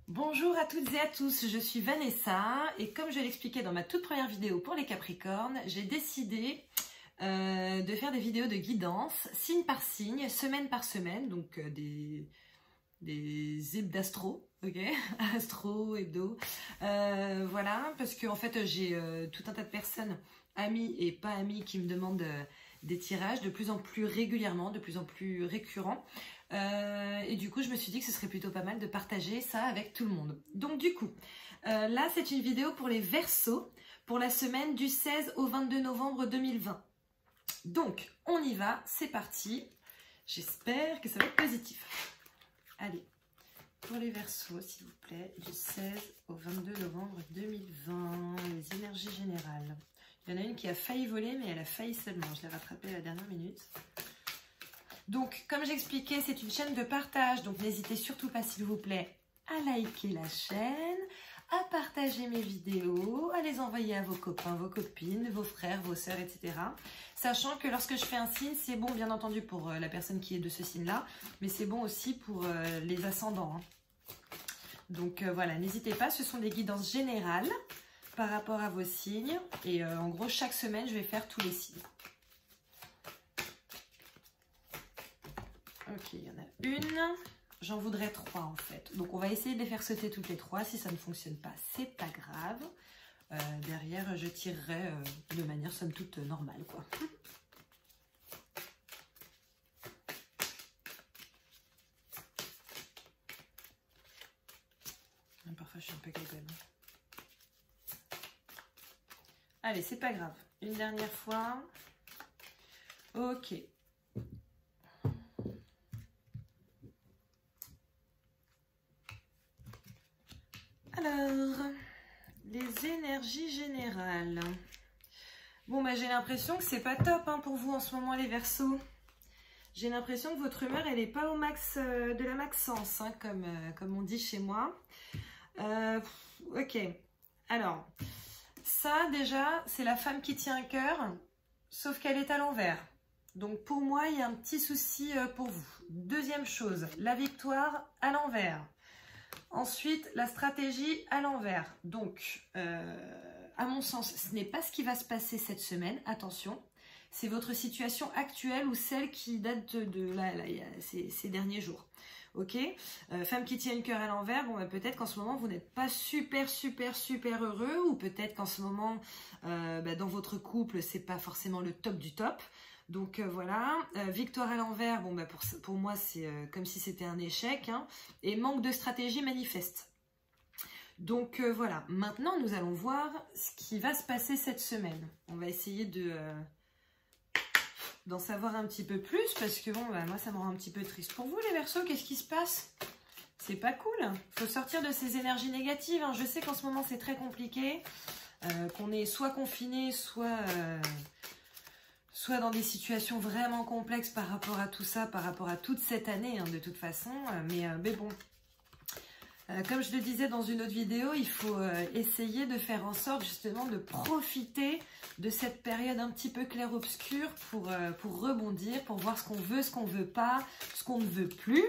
Bonjour à toutes et à tous, je suis Vanessa et comme je l'expliquais dans ma toute première vidéo pour les Capricornes, j'ai décidé de faire des vidéos de guidance, signe par signe, semaine par semaine, donc des hebdos d'astro, ok, astro, hebdo, voilà, parce que en fait j'ai tout un tas de personnes, amies et pas amies, qui me demandent des tirages de plus en plus régulièrement, de plus en plus récurrents. Et du coup, je me suis dit que ce serait plutôt pas mal de partager ça avec tout le monde. Donc du coup, là, c'est une vidéo pour les Verseaux, pour la semaine du 16 au 22 novembre 2020. Donc, on y va, c'est parti. J'espère que ça va être positif. Allez, pour les Verseaux, s'il vous plaît, du 16 au 22 novembre 2020, les énergies générales. Il y en a une qui a failli voler, mais elle a failli seulement. Je l'ai rattrapée à la dernière minute. Donc, comme j'expliquais, c'est une chaîne de partage, donc n'hésitez surtout pas, s'il vous plaît, à liker la chaîne, à partager mes vidéos, à les envoyer à vos copains, vos copines, vos frères, vos sœurs, etc. Sachant que lorsque je fais un signe, c'est bon, bien entendu, pour la personne qui est de ce signe-là, mais c'est bon aussi pour les ascendants. Donc voilà, n'hésitez pas, ce sont des guidances générales par rapport à vos signes. Et en gros, chaque semaine, je vais faire tous les signes. Ok, il y en a une. J'en voudrais 3 en fait. Donc on va essayer de les faire sauter toutes les 3. Si ça ne fonctionne pas, c'est pas grave. Derrière, je tirerai de manière somme toute normale, quoi. Parfois, je suis un peu gagole. Allez, c'est pas grave. Une dernière fois. Ok. Alors, les énergies générales. Bon, bah, j'ai l'impression que c'est pas top pour vous en ce moment, les Verseaux. J'ai l'impression que votre humeur, elle n'est pas au max de la maxence, comme on dit chez moi. Ok. Alors, ça, déjà, c'est la femme qui tient un cœur, sauf qu'elle est à l'envers. Donc, pour moi, il y a un petit souci pour vous. Deuxième chose, la victoire à l'envers. Ensuite, la stratégie à l'envers. Donc, à mon sens, ce n'est pas ce qui va se passer cette semaine. Attention, c'est votre situation actuelle ou celle qui date de ces derniers jours. Ok, femme qui tient le cœur à l'envers, bon, bah, peut-être qu'en ce moment, vous n'êtes pas super heureux, ou peut-être qu'en ce moment, dans votre couple, c'est pas forcément le top du top. Donc voilà, victoire à l'envers, bon, bah, pour moi c'est comme si c'était un échec, et manque de stratégie manifeste. Donc voilà, maintenant nous allons voir ce qui va se passer cette semaine. On va essayer d'en savoir un petit peu plus, parce que bon, bah, moi ça me rend un petit peu triste. Pour vous les Verseaux, qu'est-ce qui se passe? C'est pas cool, il faut sortir de ces énergies négatives. Je sais qu'en ce moment c'est très compliqué, qu'on est soit confiné, soit dans des situations vraiment complexes par rapport à tout ça, par rapport à toute cette année, de toute façon. Mais bon, comme je le disais dans une autre vidéo, il faut essayer de faire en sorte justement de profiter de cette période un petit peu clair-obscur pour rebondir, pour voir ce qu'on veut, ce qu'on ne veut pas, ce qu'on ne veut plus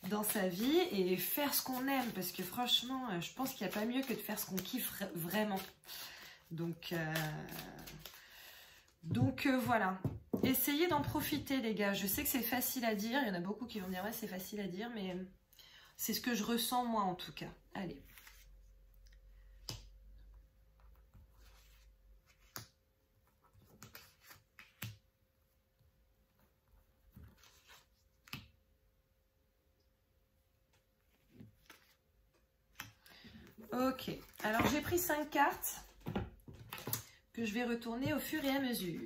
dans sa vie et faire ce qu'on aime. Parce que franchement, je pense qu'il n'y a pas mieux que de faire ce qu'on kiffe vraiment. Donc voilà, essayez d'en profiter les gars. Je sais que c'est facile à dire, il y en a beaucoup qui vont me dire ouais c'est facile à dire, mais c'est ce que je ressens moi en tout cas. Allez. Ok, alors j'ai pris 5 cartes que je vais retourner au fur et à mesure.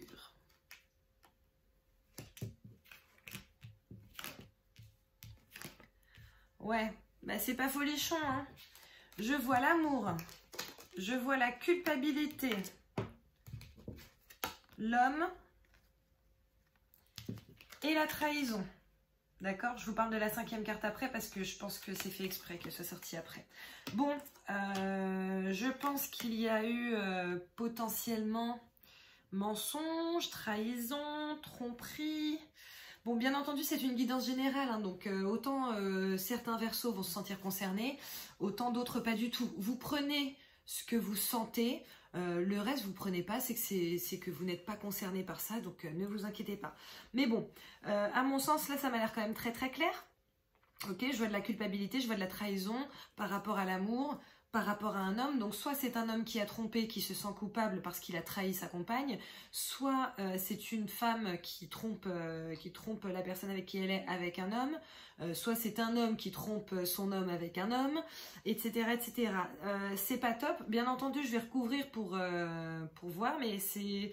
Ouais, bah c'est pas folichon, Je vois l'amour, je vois la culpabilité, l'homme et la trahison. D'accord? Je vous parle de la 5e carte après parce que je pense que c'est fait exprès qu'elle soit sortie après. Bon, je pense qu'il y a eu potentiellement mensonge, trahison, tromperie. Bon, bien entendu, c'est une guidance générale, hein, donc autant certains Verseaux vont se sentir concernés, autant d'autres pas du tout. Vous prenez ce que vous sentez, le reste vous prenez pas, c'est que vous n'êtes pas concerné par ça, donc ne vous inquiétez pas. Mais bon, à mon sens, là, ça m'a l'air quand même très très clair. Ok, je vois de la culpabilité, je vois de la trahison par rapport à l'amour, par rapport à un homme. Donc soit c'est un homme qui a trompé, qui se sent coupable parce qu'il a trahi sa compagne, soit c'est une femme qui trompe la personne avec qui elle est avec un homme, soit c'est un homme qui trompe son homme avec un homme, etc. etc. C'est pas top. Bien entendu, je vais recouvrir pour voir, mais c'est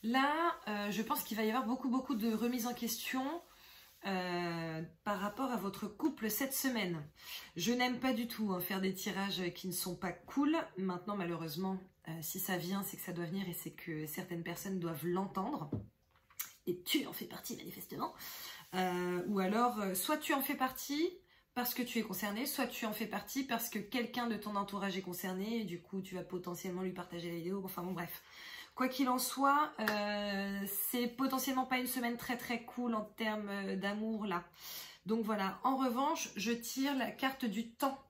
là, je pense qu'il va y avoir beaucoup de remises en question. Par rapport à votre couple cette semaine. Je n'aime pas du tout faire des tirages qui ne sont pas cool. Maintenant, malheureusement, si ça vient, c'est que ça doit venir et c'est que certaines personnes doivent l'entendre. Et tu en fais partie, manifestement. Ou alors, soit tu en fais partie parce que tu es concerné, soit tu en fais partie parce que quelqu'un de ton entourage est concerné et du coup, tu vas potentiellement lui partager la vidéo. Enfin bon, bref. Quoi qu'il en soit, c'est potentiellement pas une semaine très très cool en termes d'amour là. Donc voilà, en revanche, je tire la carte du temps.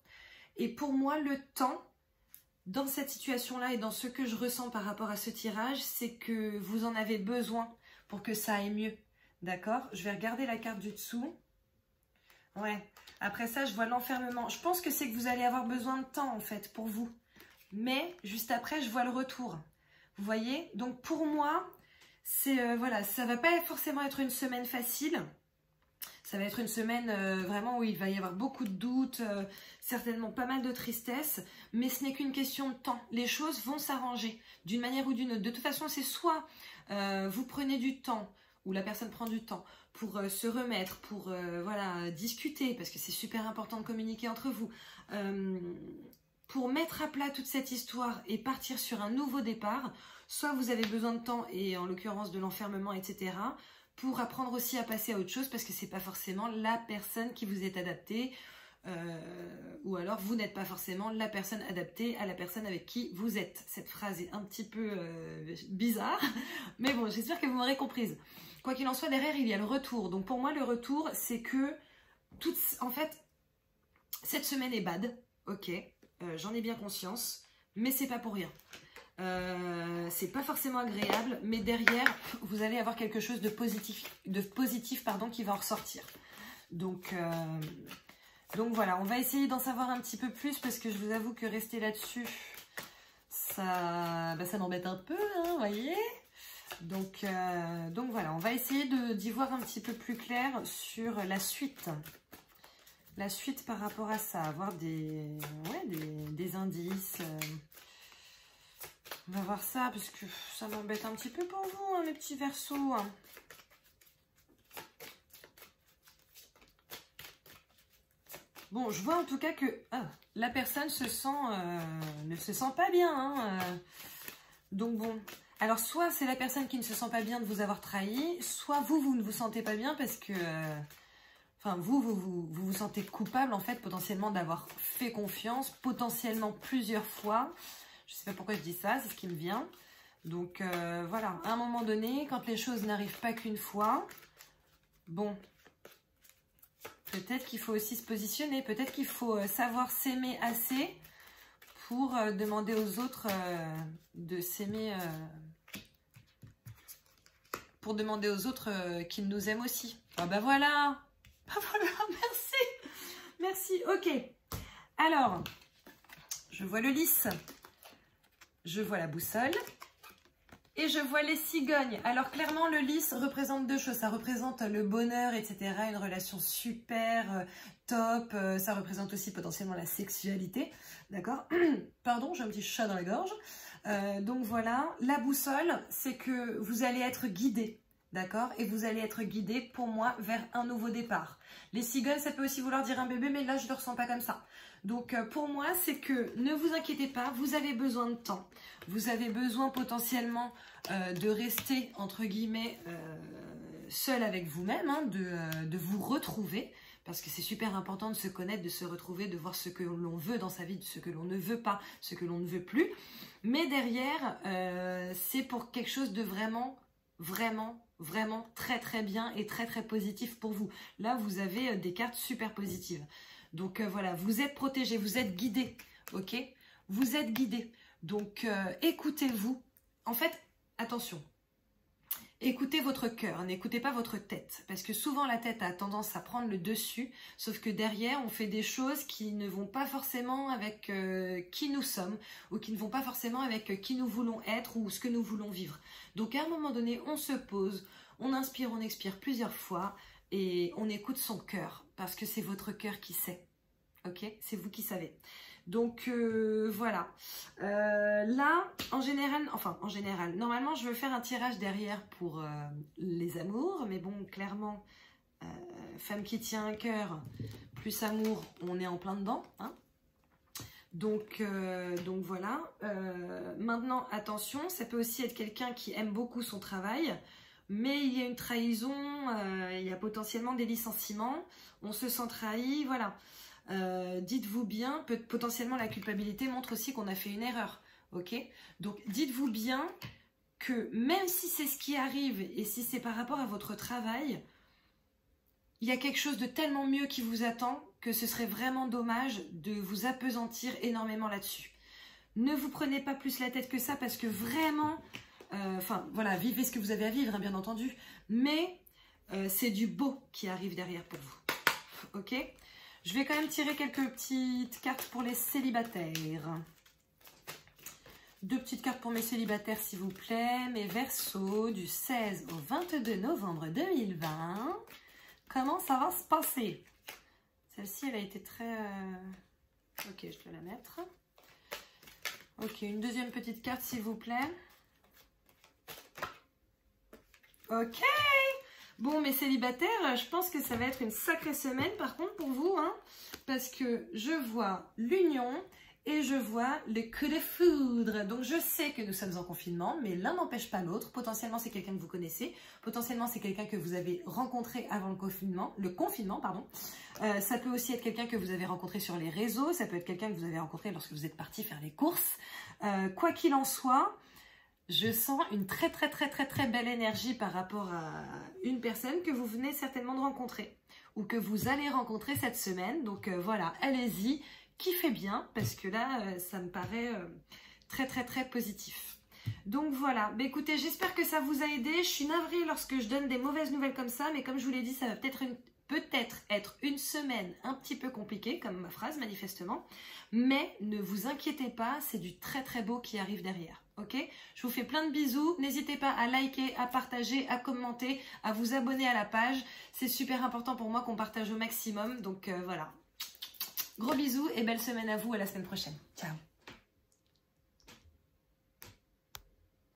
Et pour moi, le temps, dans cette situation-là et dans ce que je ressens par rapport à ce tirage, c'est que vous en avez besoin pour que ça aille mieux. D'accord? Je vais regarder la carte du dessous. Ouais, après ça, je vois l'enfermement. Je pense que c'est que vous allez avoir besoin de temps en fait pour vous. Mais juste après, je vois le retour. Vous voyez? Donc pour moi, c'est voilà, ça va pas forcément être une semaine facile. Ça va être une semaine vraiment où il va y avoir beaucoup de doutes, certainement pas mal de tristesse, mais ce n'est qu'une question de temps. Les choses vont s'arranger d'une manière ou d'une autre. De toute façon, c'est soit vous prenez du temps, ou la personne prend du temps pour se remettre, pour voilà, discuter, parce que c'est super important de communiquer entre vous, pour mettre à plat toute cette histoire et partir sur un nouveau départ, soit vous avez besoin de temps, et en l'occurrence de l'enfermement, etc., pour apprendre aussi à passer à autre chose, parce que c'est pas forcément la personne qui vous est adaptée, ou alors vous n'êtes pas forcément la personne adaptée à la personne avec qui vous êtes. Cette phrase est un petit peu bizarre, mais bon, j'espère que vous m'aurez comprise. Quoi qu'il en soit, derrière, il y a le retour. Donc pour moi, le retour, c'est que, en fait, cette semaine est bad, ok, j'en ai bien conscience, mais c'est pas pour rien. C'est pas forcément agréable, mais derrière, vous allez avoir quelque chose de positif pardon, qui va en ressortir. Donc voilà, on va essayer d'en savoir un petit peu plus, parce que je vous avoue que rester là-dessus, ça m'embête un peu, hein, vous voyez. Donc voilà, on va essayer d'y voir un petit peu plus clair sur la suite. La suite par rapport à ça, avoir des indices. On va voir ça, parce que ça m'embête un petit peu pour vous, hein, mes petits Verseaux. Hein. Bon, je vois en tout cas que la personne ne se sent pas bien. Hein, donc bon, alors soit c'est la personne qui ne se sent pas bien de vous avoir trahi, soit vous ne vous sentez pas bien parce que... Enfin, vous sentez coupable, en fait, potentiellement d'avoir fait confiance, potentiellement plusieurs fois. Je ne sais pas pourquoi je dis ça, c'est ce qui me vient. Donc, voilà, à un moment donné, quand les choses n'arrivent pas qu'une fois, bon, peut-être qu'il faut aussi se positionner, peut-être qu'il faut savoir s'aimer assez pour demander aux autres de s'aimer, pour demander aux autres qu'ils nous aiment aussi. Ah bah voilà! Ah voilà, merci, ok. Alors, je vois le lys, je vois la boussole et je vois les cigognes. Alors clairement, le lys représente deux choses. Ça représente le bonheur, etc. Une relation super top. Ça représente aussi potentiellement la sexualité. D'accord? Pardon, j'ai un petit chat dans la gorge. Donc voilà, la boussole, c'est que vous allez être guidé. D'accord? Et vous allez être guidé, pour moi, vers un nouveau départ. Les cigognes, ça peut aussi vouloir dire un bébé, mais là, je ne le ressens pas comme ça. Donc, pour moi, c'est que ne vous inquiétez pas, vous avez besoin de temps. Vous avez besoin potentiellement de rester, entre guillemets, seul avec vous-même, hein, de vous retrouver. Parce que c'est super important de se connaître, de se retrouver, de voir ce que l'on veut dans sa vie, ce que l'on ne veut pas, ce que l'on ne veut plus. Mais derrière, c'est pour quelque chose de vraiment vraiment, vraiment très très bien et très très positif pour vous. Là, vous avez des cartes super positives. Donc voilà, vous êtes protégés, vous êtes guidés, ok? Vous êtes guidés. Donc écoutez-vous. En fait, attention. Écoutez votre cœur, n'écoutez pas votre tête. Parce que souvent la tête a tendance à prendre le dessus, sauf que derrière on fait des choses qui ne vont pas forcément avec qui nous sommes, ou qui ne vont pas forcément avec qui nous voulons être ou ce que nous voulons vivre. Donc à un moment donné, on se pose, on inspire, on expire plusieurs fois, et on écoute son cœur, parce que c'est votre cœur qui sait. Ok? C'est vous qui savez. Donc voilà, là en général, normalement je veux faire un tirage derrière pour les amours, mais bon, clairement, femme qui tient un cœur, plus amour, on est en plein dedans, hein. Donc voilà, maintenant attention, ça peut aussi être quelqu'un qui aime beaucoup son travail, mais il y a une trahison, il y a potentiellement des licenciements, on se sent trahi, voilà. Dites-vous bien, potentiellement la culpabilité montre aussi qu'on a fait une erreur, ok? Donc dites-vous bien que même si c'est ce qui arrive et si c'est par rapport à votre travail, il y a quelque chose de tellement mieux qui vous attend que ce serait vraiment dommage de vous appesantir énormément là-dessus. Ne vous prenez pas plus la tête que ça parce que vraiment, voilà, vivez ce que vous avez à vivre, hein, bien entendu, mais c'est du beau qui arrive derrière pour vous, ok? Je vais quand même tirer quelques petites cartes pour les célibataires. 2 petites cartes pour mes célibataires, s'il vous plaît. Mes Verseaux, du 16 au 22 novembre 2020. Comment ça va se passer? Celle-ci, elle a été très... Ok, je dois la mettre. Ok, une deuxième petite carte, s'il vous plaît. Ok. Bon, mes célibataires, je pense que ça va être une sacrée semaine par contre pour vous, hein, parce que je vois l'union et je vois le coup de foudre. Donc je sais que nous sommes en confinement, mais l'un n'empêche pas l'autre. Potentiellement c'est quelqu'un que vous connaissez, potentiellement c'est quelqu'un que vous avez rencontré avant le confinement, pardon. Ça peut aussi être quelqu'un que vous avez rencontré sur les réseaux, ça peut être quelqu'un que vous avez rencontré lorsque vous êtes parti faire les courses. Quoi qu'il en soit, je sens une très belle énergie par rapport à une personne que vous venez certainement de rencontrer ou que vous allez rencontrer cette semaine. Donc voilà, allez-y, kiffez bien parce que là, ça me paraît très positif. Donc voilà, bah, écoutez, j'espère que ça vous a aidé. Je suis navrée lorsque je donne des mauvaises nouvelles comme ça, mais comme je vous l'ai dit, ça va peut-être être une semaine un petit peu compliquée, comme ma phrase manifestement, mais ne vous inquiétez pas, c'est du très beau qui arrive derrière, ok? Je vous fais plein de bisous, n'hésitez pas à liker, à partager, à commenter, à vous abonner à la page, c'est super important pour moi qu'on partage au maximum, donc voilà. Gros bisous et belle semaine à vous, à la semaine prochaine, ciao!